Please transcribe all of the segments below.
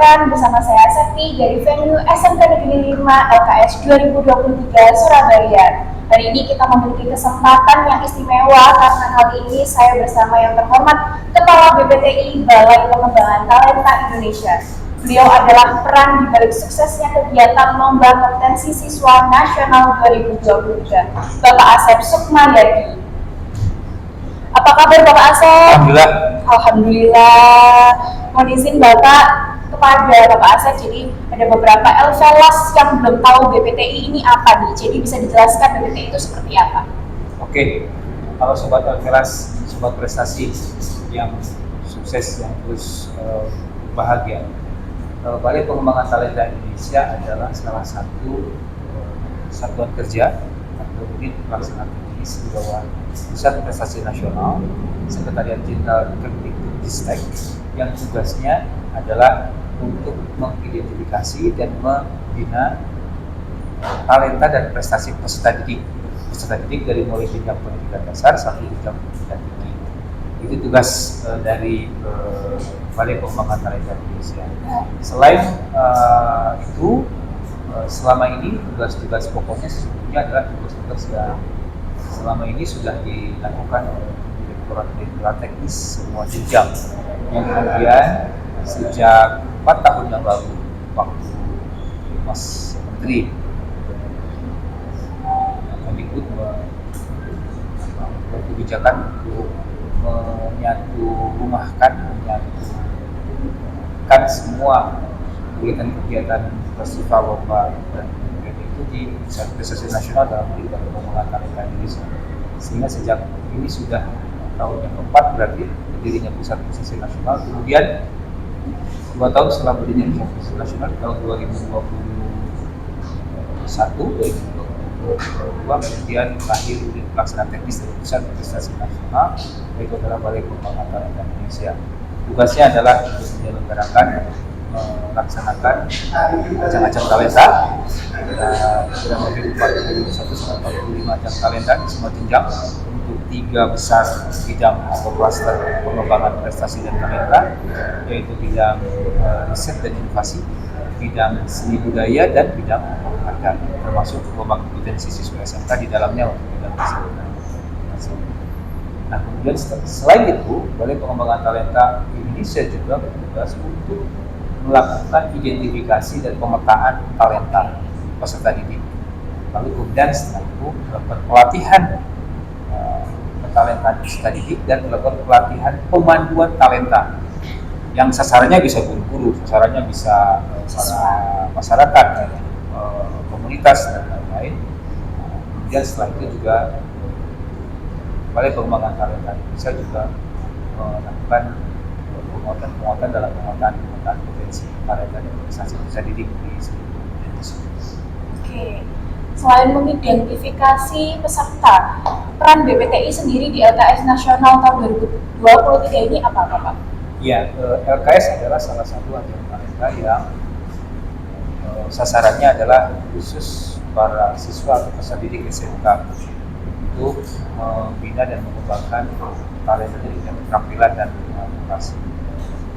melaporkan bersama saya Septi dari venue SMK Negeri 5 LKS 2023 Surabaya. Hari ini kita memiliki kesempatan yang istimewa karena kali ini saya bersama yang terhormat Kepala BPTI Balai Pengembangan Talenta Indonesia. Beliau adalah peran di balik suksesnya kegiatan Lomba Kompetensi Siswa Nasional 2023, Bapak Asep Sukmayadi. Apa kabar Bapak Asep? Alhamdulillah. Alhamdulillah. Mohon izin Bapak kepada Bapak Asep, jadi ada beberapa LVLAS yang belum tahu BPTI ini apa nih, jadi bisa dijelaskan BPTI itu seperti apa? Oke, kalau Sobat LVLAS, Sobat Prestasi yang sukses, yang terus bahagia, Balai Pengembangan Talenta Indonesia adalah salah satu satuan kerja atau unit pelaksana teknis di bawah Pusat Prestasi Nasional Sekretariat Jenderal Kemdikbudristek yang tugasnya adalah untuk mengidentifikasi dan membina talenta dan prestasi peserta didik dari mulai jenjang pendidikan dasar sampai jenjang pendidikan tinggi. Itu tugas dari Balai Pengembangan Talenta Indonesia. Selain itu, selama ini tugas-tugas pokoknya sesungguhnya adalah tugas-tugas yang selama ini sudah dilakukan oleh Direktorat Teknis semua jenjang yang kemudian sejak 4 tahun yang lalu waktu Mas Menteri Kemdikbud membuat kebijakan untuk menyatukan semua kegiatan festival lomba dan itu di Pusat Prestasi Nasional dalam Balai Pengembangan Talenta Indonesia. Sehingga sejak ini sudah tahun yang keempat berarti berdirinya Pusat Prestasi Nasional. Kemudian 2 tahun setelah berdirinya Pusat Prestasi Nasional tahun 2021 kemudian lahir unit pelaksana teknis dari Pusat Prestasi Nasional, yaitu adalah Balai Pengembangan Talenta Indonesia. Tugasnya adalah untuk menyelenggarakan melaksanakan ajang-ajang talenta, kurang lebih 41-45 ajang talenta di semua jenjang untuk 3 besar bidang atau klaster pengembangan prestasi dan talenta, yaitu bidang riset dan inovasi, bidang seni budaya, dan bidang olahraga, termasuk lomba kompetensi siswa SMK di dalamnya untuk bidang riset dan inovasi. Nah, kemudian selain itu, Balai Pengembangan Talenta Indonesia juga bertugas untuk melakukan identifikasi dan pemetaan talenta peserta didik. Lalu kemudian setelah itu melakukan pelatihan talentan peserta didik dan melakukan pelatihan pemanduan talenta yang sasarannya bisa guru-guru, sasarannya bisa para masyarakat, komunitas dan lain-lain. Kemudian setelah itu juga Balai Pengembangan Talenta Indonesia juga melakukan penguatan dalam penguatan potensi talenta dan prestasi peserta didik di seluruh Indonesia. Oke, selain mengidentifikasi peserta, peran BPTI sendiri di LKS Nasional tahun 2023 ini apa Pak? Ya, LKS adalah salah satu ajang talenta yang sasarannya adalah khusus para siswa atau peserta didik SMK untuk membina dan mengembangkan talenta dari keterampilan dan inovasi.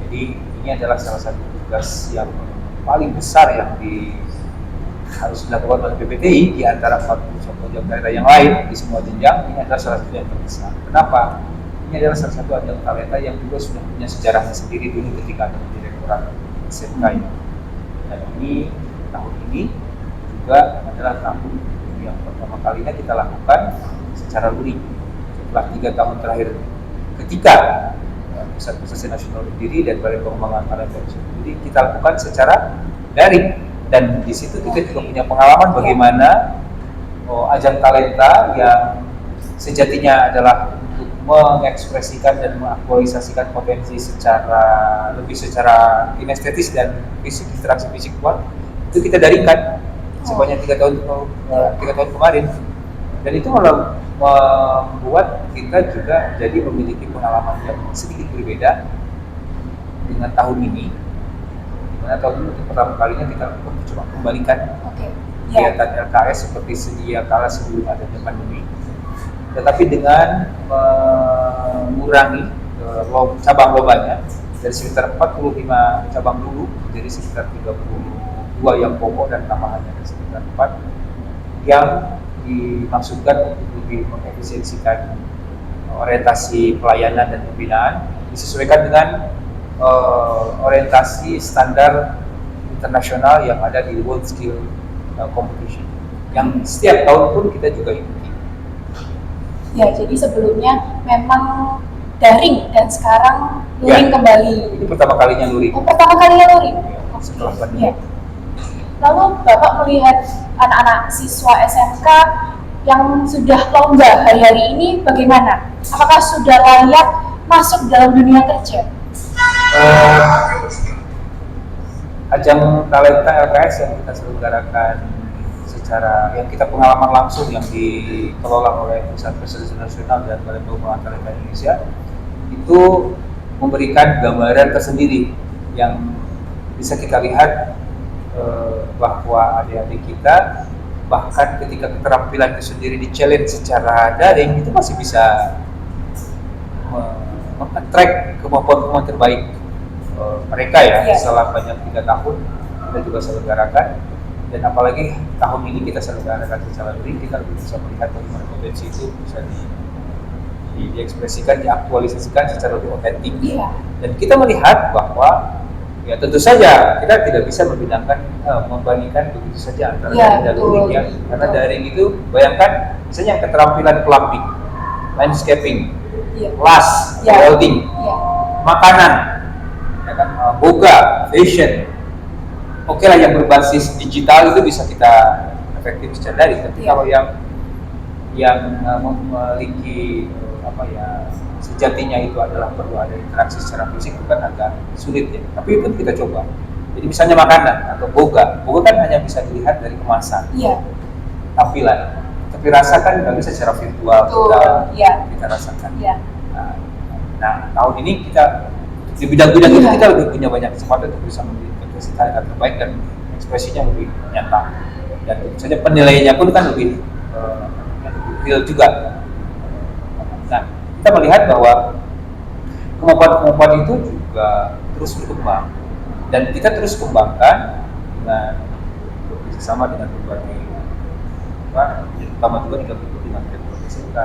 Jadi ini adalah salah satu tugas yang paling besar yang harus dilakukan oleh BPTI di antara 41 ajang talenta yang lain di semua jenjang. Ini adalah salah satu yang terbesar. Kenapa? Ini adalah salah satu ajang talenta yang juga sudah punya sejarahnya sendiri dulu ketika ada Direktorat SMK ini. Dan ini tahun ini juga adalah tahun yang pertama kalinya kita lakukan secara luring setelah 3 tahun terakhir ketika Pusat Prestasi Nasional berdiri dan Balai Pengembangan Talenta berdiri, kita lakukan secara daring, dan di situ kita juga punya pengalaman bagaimana ajang talenta yang sejatinya adalah untuk mengekspresikan dan mengaktualisasikan potensi secara kinestetis dan fisik, interaksi fisik kuat, itu kita daringkan sebanyak 3 tahun kemarin, dan itu membuat kita juga jadi memiliki pengalaman yang sedikit berbeda dengan tahun ini. Dimana tahun ini untuk pertama kalinya kita coba kembalikan kegiatan LKS seperti sedia kala sebelum adanya pandemi, tetapi dengan mengurangi cabang lombanya dari sekitar 45 cabang dulu jadi sekitar 32 yang pokok dan tambahannya ada sekitar 4 yang dimaksudkan untuk lebih mengefisiensikan orientasi pelayanan dan pembinaan disesuaikan dengan orientasi standar internasional yang ada di World Skill Competition yang setiap tahun pun kita juga ikuti. Ya, jadi sebelumnya memang daring dan sekarang luring kembali. Ini pertama kalinya luring. Oh, pertama kalinya luring. Ya, setelah pandemi. Ya. Lalu Bapak melihat anak-anak siswa SMK yang sudah lomba hari-hari ini bagaimana? Apakah sudah layak masuk dalam dunia kerja? Ajang talenta LKS yang kita selenggarakan secara yang kita pengalaman langsung yang dikelola oleh Pusat Prestasi Nasional dan Badan Pengembangan Talenta Indonesia itu memberikan gambaran tersendiri yang bisa kita lihat bahwa adik-adik kita bahkan ketika keterampilan itu sendiri di-challenge secara daring itu masih bisa men-track kemampuan terbaik mereka ya. Setelah banyak 3 tahun kita juga selenggarakan dan apalagi tahun ini kita selenggarakan secara luring kita lebih bisa melihat bagaimana potensi itu bisa diekspresikan, diaktualisasikan secara lebih otentik dan kita melihat bahwa ya tentu saja kita tidak bisa membandingkan begitu saja antara daring dan luring ya karena daring itu bayangkan misalnya keterampilan plumbing, landscaping, las, welding, makanan, ya kan, boga, fashion, oke lah yang berbasis digital itu bisa kita efektif secara daring tapi kalau yang memiliki sejatinya itu adalah perlu ada interaksi secara fisik itu kan agak sulit ya. Tapi itu kita coba. Jadi misalnya makanan atau boga kan hanya bisa dilihat dari kemasan, tampilan. Tapi rasa kan nggak bisa secara virtual kita rasakan. Nah tahun ini kita di bidang-bidang itu kita lebih punya banyak kesempatan untuk bisa mengekspresi talenta terbaik dan ekspresinya lebih nyata. Dan tentu saja penilaiannya pun kan lebih real juga. Nah, kita melihat bahwa kemampuan-kemampuan itu juga terus berkembang dan kita terus kembangkan dengan bersama dengan berbagai terutama juga dengan SMK.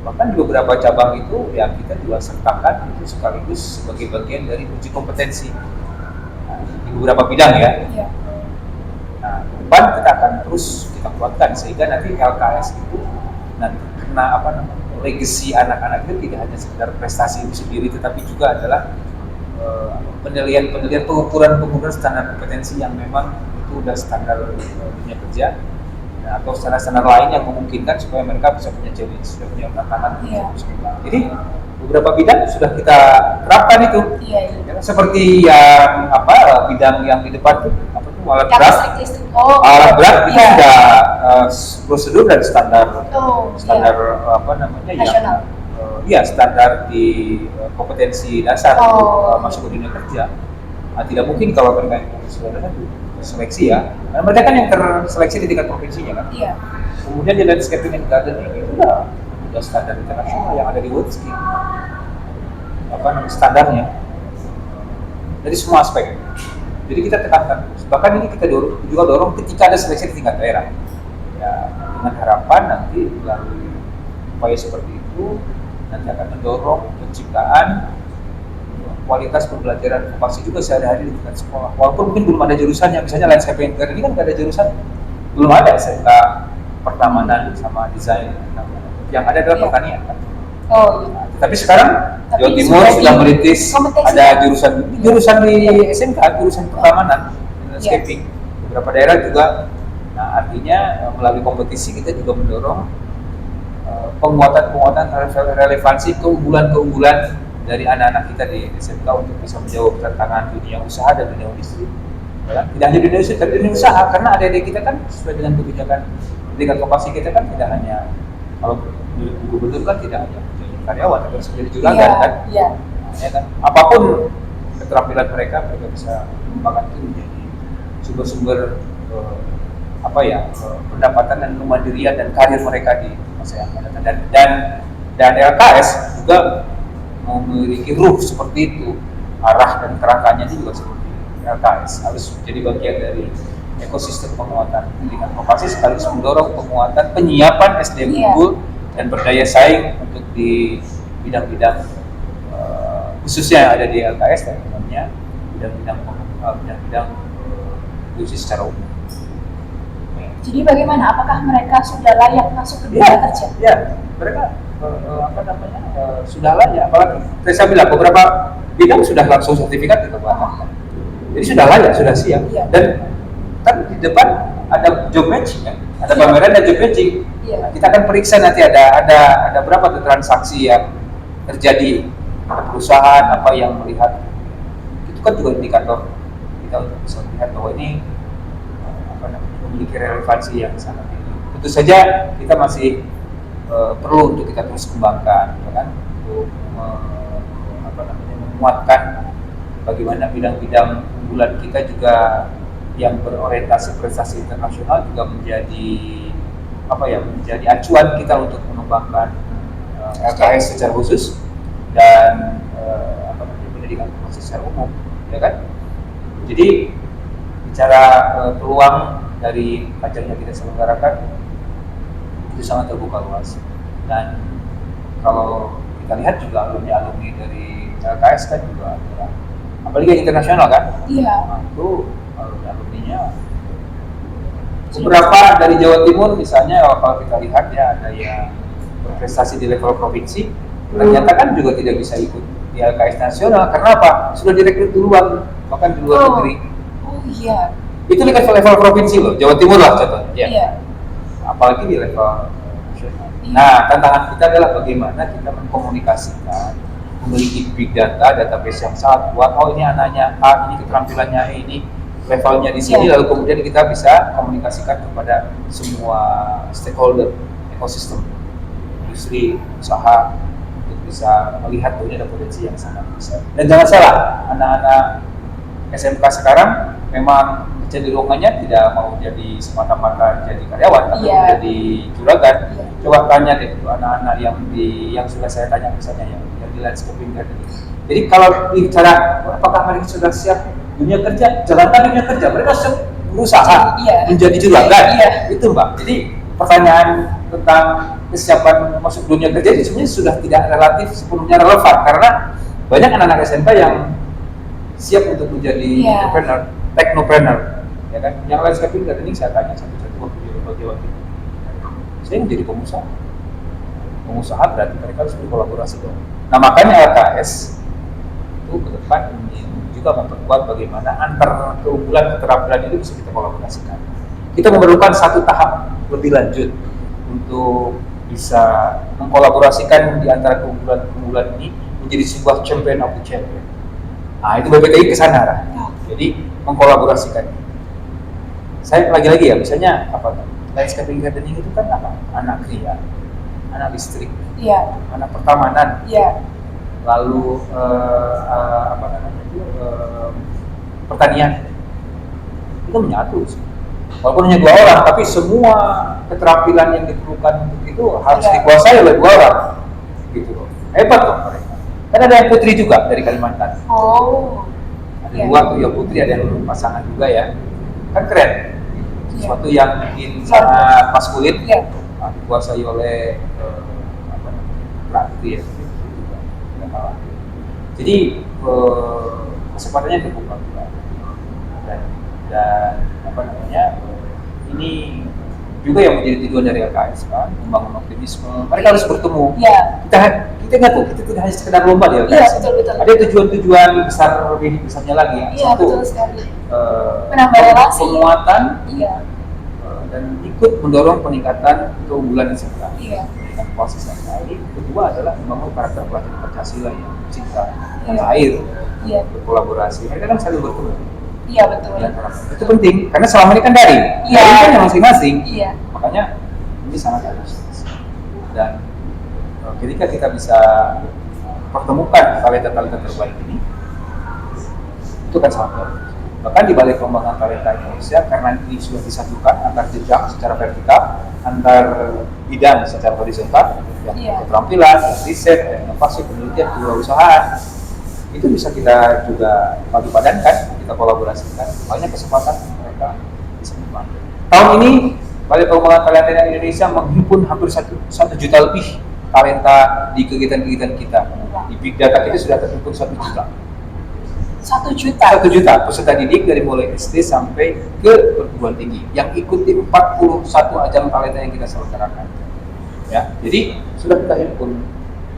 Bahkan di beberapa cabang itu ya kita juga sertakan itu sekaligus sebagai bagian dari uji kompetensi di beberapa bidang ya. Nah, ke depan kita akan terus kita kuatkan sehingga nanti LKS itu nanti kena legacy anak-anak itu tidak hanya sekedar prestasi itu sendiri tetapi juga adalah penilaian pengukuran standar kompetensi yang memang itu udah standar dunia kerja atau standar lain yang memungkinkan supaya mereka bisa punya challenge, punya tantangan. Jadi beberapa bidang sudah kita terapkan itu. Seperti yang bidang yang di depan tuh alat berat. Alat berat itu sudah prosedur dan standar yang standar di kompetensi dasar untuk masuk ke dunia kerja. Tidak mungkin kalau mereka yang sudah seleksi ya, karena mereka kan yang terseleksi di tingkat provinsinya kan. Kemudian di landscaping and gardening itu udah standar internasional yang ada di World Skill. Standarnya dari semua aspek. Jadi kita tekankan, bahkan ini kita juga dorong ketika ada seleksi di tingkat daerah. Ya, dengan harapan nanti melalui upaya seperti itu nanti akan mendorong penciptaan kualitas pembelajaran vokasi juga sehari-hari di tingkat sekolah. Walaupun mungkin belum ada jurusannya, misalnya landscaping ini kan nggak ada jurusan, belum ada SMK pertamanan sama desain. Yang ada adalah pertanian kan. Tapi sekarang Jawa Timur sudah merintis ada jurusan di SMK, jurusan pertamanan, landscaping. Beberapa daerah juga. Nah, artinya melalui kompetisi kita juga mendorong penguatan relevansi keunggulan dari anak-anak kita di SMK untuk bisa menjawab tantangan dunia usaha dan dunia industri. Tidak hanya dunia usaha, tapi dunia usaha karena adik-adik kita kan sesuai dengan kebijakan pendidikan vokasi kita kan tidak hanya kalau gubernur kan tidak hanya menjadi karyawan, tapi harus menjadi juragan kan. Ya kan. Apapun keterampilan mereka bisa mengembangkan itu menjadi sumber-sumber pendapatan dan kemandirian dan karir mereka di masa yang akan datang. Dan LKS juga memiliki ruh seperti itu, arah dan kerangkanya itu juga seperti LKS harus jadi bagian dari ekosistem penguatan pendidikan vokasi sekaligus mendorong penguatan penyiapan SDM unggul dan berdaya saing untuk di bidang-bidang khususnya yang ada di LKS dan umumnya bidang-bidang industri secara umum. Jadi bagaimana? Apakah mereka sudah layak masuk ke dunia kerja? Ya, mereka sudah layak. Apalagi saya bilang beberapa bidang sudah langsung sertifikat itu Pak. Jadi sudah layak, sudah siap. Dan kan di depan ada job matching, kan? Ada pameran dan job matching. Nah, kita akan periksa nanti ada berapa tuh transaksi yang terjadi, ada perusahaan apa yang melihat. Itu kan juga indikator kita untuk bisa melihat bahwa ini memiliki relevansi yang sangat tinggi. Tentu saja kita masih perlu untuk kita terus kembangkan, kan? Untuk menguatkan bagaimana bidang-bidang unggulan kita juga yang berorientasi prestasi internasional juga menjadi menjadi acuan kita untuk mengembangkan LKS secara khusus dan pendidikan vokasi secara umum, ya kan? Jadi bicara peluang dari ajang yang kita selenggarakan itu sangat terbuka luas, dan kalau kita lihat juga alumni dari LKS kan juga ada, apalagi yang internasional kan? Nah, itu alumninya beberapa dari Jawa Timur misalnya, kalau kita lihat ya ada yang berprestasi di level provinsi, ternyata kan juga tidak bisa ikut di LKS nasional karena apa? Sudah direkrut duluan, bahkan di luar negeri. Itu di level provinsi loh, Jawa Timur lah contohnya. Apalagi di level nasional. Nah, tantangan kita adalah bagaimana kita mengkomunikasikan, memiliki big data, database yang sangat kuat. Oh, ini anaknya A, ini keterampilannya ini, levelnya di sini, lalu kemudian kita bisa komunikasikan kepada semua stakeholder ekosistem, industri, usaha, untuk bisa melihat bahwa ini ada potensi yang sangat besar. Dan jangan salah, anak-anak SMK sekarang memang kecenderungannya tidak mau jadi semata-mata jadi karyawan, tapi jadi juragan. Coba tanya deh anak-anak yang sudah saya tanya misalnya yang di landscaping garden. Jadi kalau bicara apakah mereka sudah siap dunia kerja, jalankan dunia kerja, mereka berusaha menjadi juragan. Itu Mbak. Jadi pertanyaan tentang kesiapan masuk dunia kerja itu sebenarnya sudah tidak relatif sepenuhnya relevan, karena banyak anak-anak SMK yang siap untuk menjadi entrepreneur, technopreneur, ya kan? Yang landscaping gardening saya tanya satu-satu waktu di Jawa Timur. Saya menjadi pengusaha berarti mereka harus berkolaborasi dong. Nah, makanya LKS itu ke depan ingin juga memperkuat bagaimana antar keunggulan keterampilan itu bisa kita kolaborasikan. Kita memerlukan satu tahap lebih lanjut untuk bisa mengkolaborasikan di antara keunggulan ini menjadi sebuah champion of the champion. Nah, itu BPTI ke sana arah. Jadi mengkolaborasikan. Saya lagi-lagi ya, misalnya landscaping gardening itu kan anak kria, anak listrik, anak pertamanan, lalu pertanian. Itu menyatu sih. Walaupun hanya 2 orang, tapi semua keterampilan yang diperlukan untuk itu harus dikuasai oleh 2 orang. Gitu loh. Hebat loh mereka. Kan ada yang putri juga dari Kalimantan. Ada 2 tuh yang putri, ada yang pasangan juga ya. Kan keren. Sesuatu yang mungkin sangat maskulin, dikuasai oleh laki ya. Jadi kesempatannya terbuka juga. Dan ini juga yang menjadi tujuan dari LKS kan, membangun optimisme. Mereka harus bertemu. Kita ingat tuh, kita tidak hanya sekedar lomba di LKS. Betul. Ada tujuan-tujuan besar, lebih besarnya lagi. Betul sekali. Menambah relasi, penguatan, dan ikut mendorong peningkatan keunggulan SMK. Dan proses yang lain. Kedua adalah membangun karakter pelajar Pancasila yang cinta tanah air, berkolaborasi. Mereka kan saling bertemu. Betul. Itu penting karena selama ini kan daring kan yang masing-masing. Makanya ini sangat harus. Dan ketika kita bisa pertemukan talenta-talenta terbaik ini, itu kan sangat bagus. Bahkan di balik pengembangan talenta Indonesia, karena ini sudah disatukan antar jenjang secara vertikal, antar bidang secara horizontal, Iya. keterampilan, yang riset, yang inovasi, penelitian, kewirausahaan. Itu bisa kita juga padu padankan, kita kolaborasikan, banyak kesempatan mereka bisa membantu. Tahun ini Balai Pengembangan Talenta Indonesia menghimpun hampir 1 juta lebih talenta di kegiatan-kegiatan kita. Di big data kita sudah terhimpun 1 juta. 1 juta. 1 juta peserta didik dari mulai SD sampai ke perguruan tinggi yang ikuti 41 ajang talenta yang kita selenggarakan. Ya, jadi sudah kita himpun.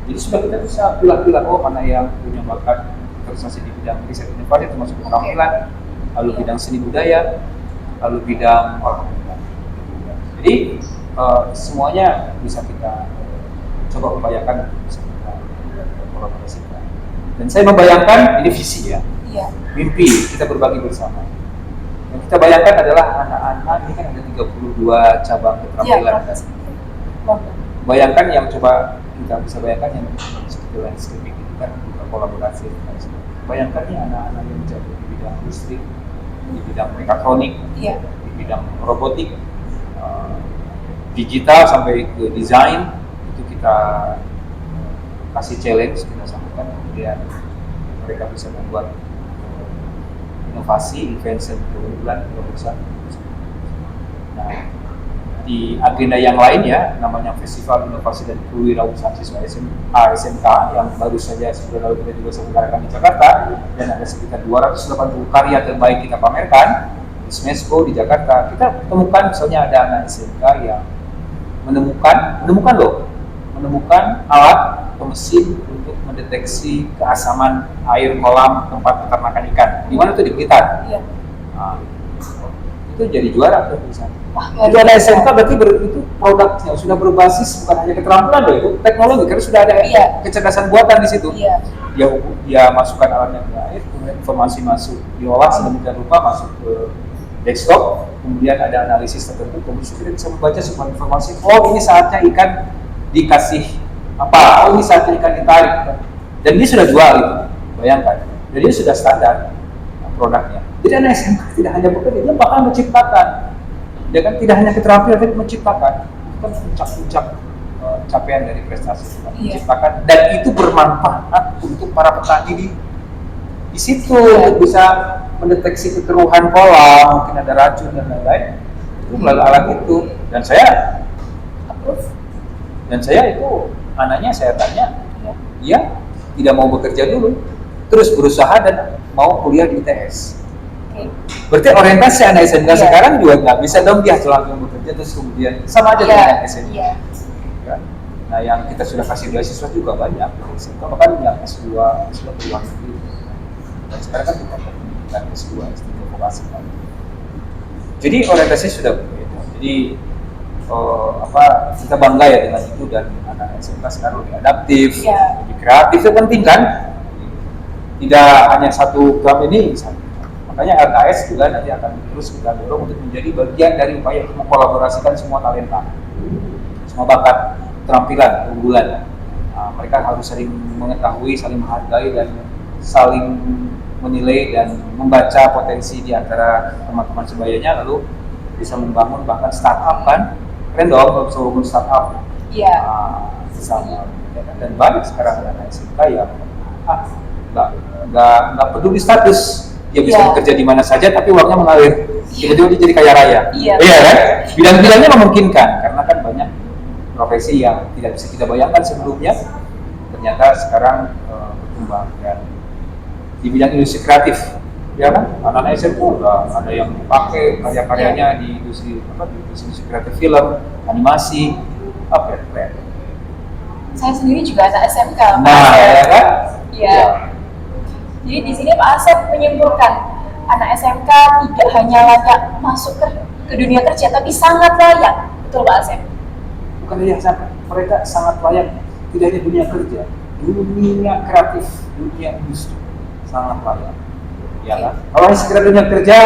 Jadi sudah kita bisa pilih-pilih mana yang punya bakat prestasi di bidang riset inovasi termasuk keterampilan, lalu bidang seni budaya, lalu bidang olahraga. Jadi semuanya bisa kita coba upayakan, bisa kita kolaborasikan. Dan saya membayangkan ini visi ya. Iya. Mimpi kita berbagi bersama. Yang kita bayangkan adalah anak-anak ini kan ada 32 cabang keterampilan. Bayangkan yang coba kita bisa bayangkan yang seperti landscaping itu kan juga kolaborasi. Bayangkan nih anak-anak yang jago di bidang listrik, di bidang mekatronik, Iya. di bidang robotik, digital sampai ke desain itu kita kasih challenge, kita sampaikan kemudian mereka bisa membuat inovasi, invention keunggulan terobosan. Nah, di agenda yang lain ya, namanya Festival Inovasi dan Kewirausahaan Siswa SMA SMK yang baru saja sebulan lalu kita juga selenggarakan di Jakarta, dan ada sekitar 280 karya terbaik kita pamerkan di SMESCO di Jakarta. Kita temukan misalnya ada anak SMK yang menemukan alat mesin untuk mendeteksi keasaman air kolam tempat peternakan ikan. Di mana tuh? Di Blitar. Iya. Nah, itu jadi juara tuh misalnya. Wah, Itu ada SMK berarti itu produknya sudah berbasis bukan hanya keterampilan loh, itu teknologi karena sudah ada Iya. kecerdasan buatan di situ. Iya. Dia masukkan alatnya ke air, kemudian informasi masuk diolah sedemikian rupa masuk ke desktop, kemudian ada analisis tertentu, kemudian kita bisa membaca semua informasi. Oh, ini saatnya ikan dikasih apa? Oh, ini saatnya ikan ditarik. Dan dia sudah jual itu, bayangkan. Dan dia sudah standar produknya. Jadi anak SMK tidak hanya bekerja, dia bahkan menciptakan. Dia kan tidak hanya keterampilan, tapi menciptakan. Itu kan puncak-puncak capaian dari prestasi. Menciptakan, dan itu bermanfaat untuk para petani di situ untuk bisa mendeteksi kekeruhan kolam, mungkin ada racun dan lain-lain. Itu melalui alat itu. Dan saya itu anaknya saya tanya, dia tidak mau bekerja dulu, terus berusaha dan mau kuliah di ITS. Berarti orientasi anak SMK sekarang juga nggak bisa dong dia langsung bekerja terus kemudian sama aja dengan SMK. Ya. Nah, yang kita sudah kasih beasiswa juga banyak. SMK bahkan yang S2 peluang negeri. Dan sekarang kan kita bukan S2, S3 vokasi. Jadi orientasi sudah berbeda. Jadi kita bangga ya dengan itu, dan anak SMK sekarang lebih adaptif, lebih kreatif. Itu penting kan? Tidak hanya satu program ini. Makanya LKS juga nanti akan terus kita dorong untuk menjadi bagian dari upaya untuk mengkolaborasikan semua talenta, semua bakat, keterampilan, keunggulan. Mereka harus saling mengetahui, saling menghargai, dan saling menilai dan membaca potensi di antara teman-teman sebayanya, lalu bisa membangun bahkan startup kan, keren dong kalau bisa bangun startup. Sama. Dan banyak sekarang anak SMK yang nggak peduli status. Dia bisa bekerja di mana saja, tapi uangnya mengalir. Tiba-tiba dia jadi kaya raya. Iya kan? Bidang-bidangnya memungkinkan, karena kan banyak profesi yang tidak bisa kita bayangkan sebelumnya. Ternyata sekarang berkembang. Dan di bidang industri kreatif, ya kan? Anak-anak SMK ada yang pakai karya-karyanya di industri kreatif film, animasi, keren. Saya sendiri juga anak SMK. Nah, ya kan? Iya. Jadi di sini Pak Asep menyimpulkan anak SMK tidak hanya layak masuk ke dunia kerja, tapi sangat layak, betul Pak Asep? Bukan hanya sangat, mereka sangat layak tidak hanya dunia kerja, dunia kreatif, dunia industri sangat layak. Ya kan? Kalau hanya sekedar dunia kerja,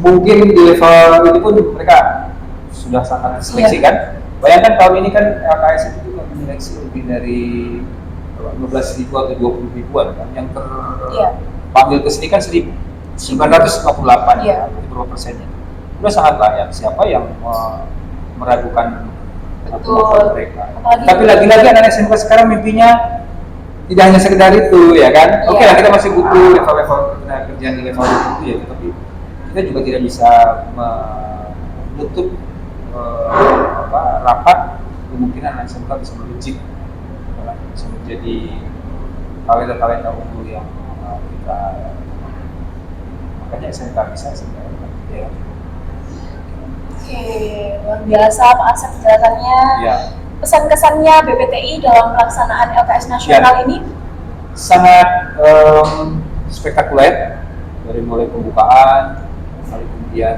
mungkin di level ini pun mereka sudah sangat seleksi kan. Bayangkan tahun ini kan LKS itu juga menyeleksi lebih dari 15.000 atau 20.000-an kan, yang terpanggil ke sini kan 1.958 berapa persennya. Sudah sangat layak. Siapa yang meragukan kemampuan mereka. Apalagi Tapi lagi-lagi anak SMK sekarang mimpinya tidak hanya sekedar itu ya kan. Oke Iya. lah, kita masih butuh level-level tenaga kerja di level itu ya, tapi kita juga tidak bisa menutup rapat kemungkinan anak SMK bisa melejit, bisa menjadi talenta-talenta unggul yang kita, makanya SMK bisa SMK ya. Oke, luar biasa Pak Asep penjelasannya. Ya. Pesan-kesannya BPTI dalam pelaksanaan LKS nasional ini? Sangat spektakuler, dari mulai pembukaan, lalu kemudian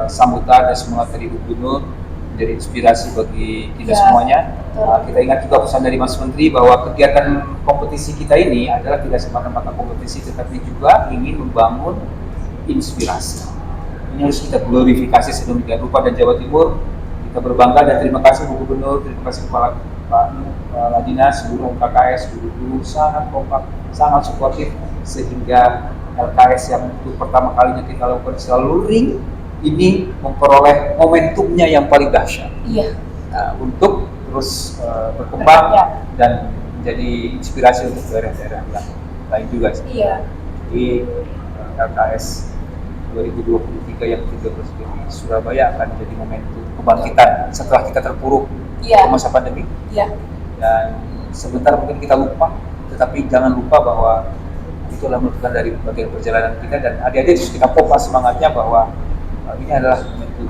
sambutan dan semangat dari Gubernur menjadi inspirasi bagi kita semuanya. Kita ingat juga pesan dari Mas Menteri bahwa kegiatan kompetisi kita ini adalah tidak semata-mata kompetisi, tetapi juga ingin membangun inspirasi. Ini harus kita glorifikasi sedemikian rupa, dan Jawa Timur kita berbangga dan terima kasih Bu Gubernur, terima kasih Kepala Dinas, seluruh KKS, guru-guru sangat kompak, sangat suportif, sehingga LKS yang untuk pertama kalinya kita lakukan selalu ring ini memperoleh momentumnya yang paling dahsyat. Iya. Untuk terus berkembang dan menjadi inspirasi untuk daerah-daerah yang lain juga. Iya. Di LKS 2023 yang 13 di Surabaya akan menjadi momentum kebangkitan setelah kita terpuruk di masa pandemi. Iya. Dan sebentar mungkin kita lupa, tetapi jangan lupa bahwa itulah merupakan dari bagian perjalanan kita, dan adik-adik harus kita pompa semangatnya bahwa ini adalah momentum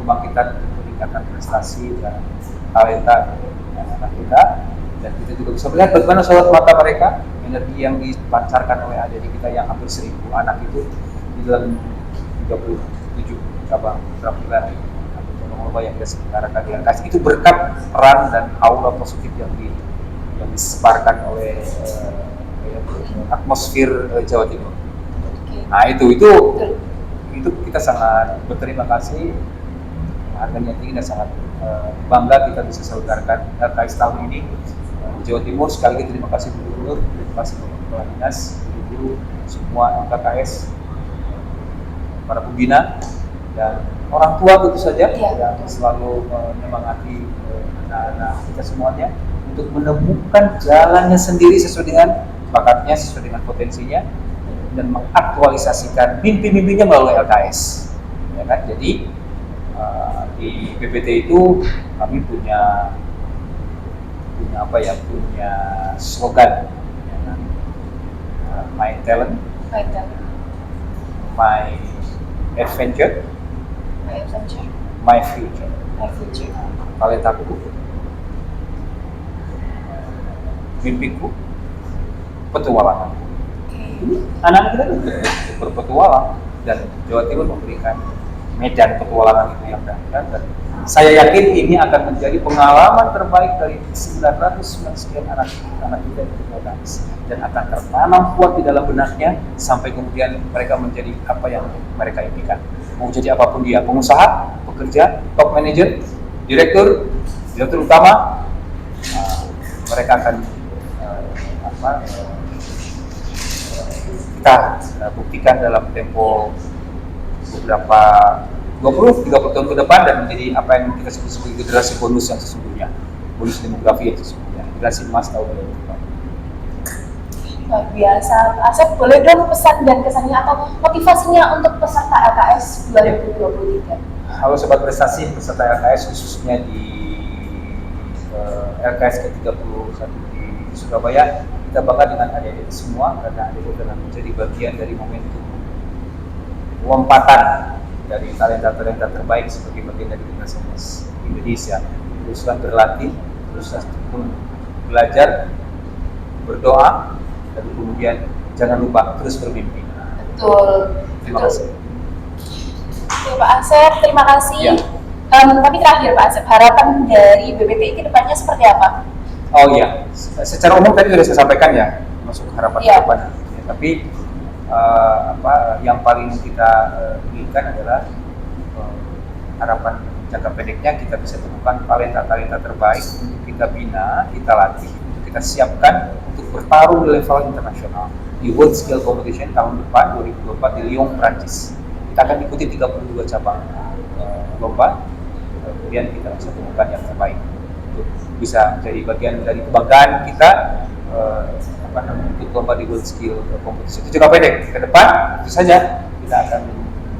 kebangkitan, peningkatan prestasi dan talenta anak-anak kita, dan kita juga bisa melihat bagaimana sorot mata mereka, energi yang dipancarkan oleh adik-adik kita yang hampir 1.000 anak itu di dalam 37 cabang keterampilan lomba yang kita selenggarakan di LKS. Itu berkat peran dan aura positif yang disebarkan oleh atmosfer Jawa Timur. Nah itu kita sangat berterima kasih, harganya tinggi dan sangat bangga kita bisa selenggarakan LKS tahun ini di Jawa Timur. Sekali lagi terima kasih Bu Gubernur, terima kasih Kepala Dinas, guru-guru, semua LKS, para pembina, dan orang tua tentu saja yang selalu menyemangati anak-anak kita semuanya untuk menemukan jalannya sendiri sesuai dengan bakatnya, sesuai dengan potensinya, dan mengaktualisasikan mimpi-mimpinya melalui LKS. Ya kan? Jadi di BPT itu kami punya slogan, ya kan? My talent, my adventure, my future. Talentaku, mimpiku, petualangan. Anak-anak kita berpetualang, dan Jawa Timur memberikan medan petualangan itu yang dahsyat, dan saya yakin ini akan menjadi pengalaman terbaik dari 900 sekian anak kita yang LKS, dan akan tertanam kuat di dalam benaknya sampai kemudian mereka menjadi apa yang mereka impikan. Mau jadi apapun dia, pengusaha, pekerja, top manager, direktur utama, mereka akan kita buktikan dalam tempo beberapa 20-30 tahun ke depan, dan menjadi apa yang kita sebut sebagai generasi bonus yang sesungguhnya, bonus demografi yang sesungguhnya, generasi emas tahun 2024. Luar biasa. Asep, boleh dong pesan dan kesannya atau motivasinya untuk peserta LKS 2023? Halo Sobat Prestasi, peserta LKS khususnya di LKS ke-31 di Surabaya, kita bangga dengan adik-adik semua, karena adik-adik telah menjadi bagian dari momentum lompatan dari talenta-talenta terbaik sebagai bagian dari timnas Indonesia. Teruslah berlatih, teruslah belajar, berdoa, dan kemudian jangan lupa terus bermimpi. Betul. Terima kasih. Oke, Pak Asep, terima kasih. Ya. Tapi terakhir Pak Asep, harapan dari BPTI ke depannya seperti apa? Oh iya, secara umum tadi sudah saya sampaikan ya, masuk harapan-harapan. Ya, tapi yang paling kita inginkan adalah harapan jangka pendeknya kita bisa temukan talenta-talenta terbaik untuk kita bina, kita latih, untuk kita siapkan untuk bertarung di level internasional di World Skill Competition tahun depan 2024 di Lyon, Prancis. Kita akan ikuti 32 cabang lomba, kemudian kita bisa temukan yang terbaik untuk bisa jadi bagian dari kebanggaan kita untuk lomba di World Skill Competition. Itu juga pendek ke depan, tentu saja kita akan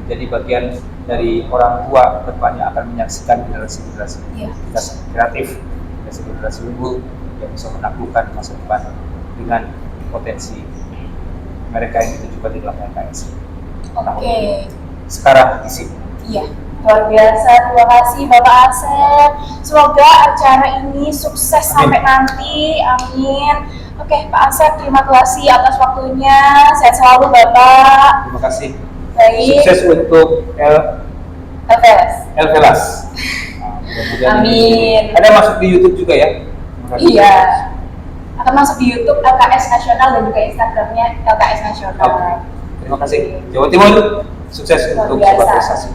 jadi bagian dari orang tua kedepannya akan menyaksikan generasi-generasi kita kreatif, generasi-generasi unggul yang bisa menaklukkan masa depan dengan potensi mereka yang ditujukan di dalam LKS. Sekarang di sini. Iya, luar biasa. Terima kasih Bapak Asep. Semoga acara ini sukses sampai nanti. Amin. Oke, Pak Asep, terima kasih atas waktunya. Sehat selalu, Bapak. Terima kasih. Baik. Sukses untuk LVLAS. Amin. Ada masuk di YouTube juga ya? Iya. Akan masuk di YouTube LKS Nasional dan juga Instagramnya LKS Nasional. Terima kasih. Jawa Timur, sukses untuk sebuah prestasi.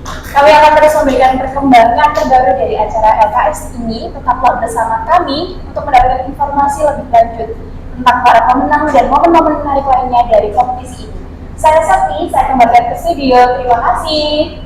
Kami akan terus memberikan perkembangan terbaru dari acara LKS ini. Tetaplah bersama kami untuk mendapatkan informasi lebih lanjut tentang para pemenang dan momen-momen menarik lainnya dari kompetisi ini. Saya Sakti, saya kembalikan ke studio. Terima kasih.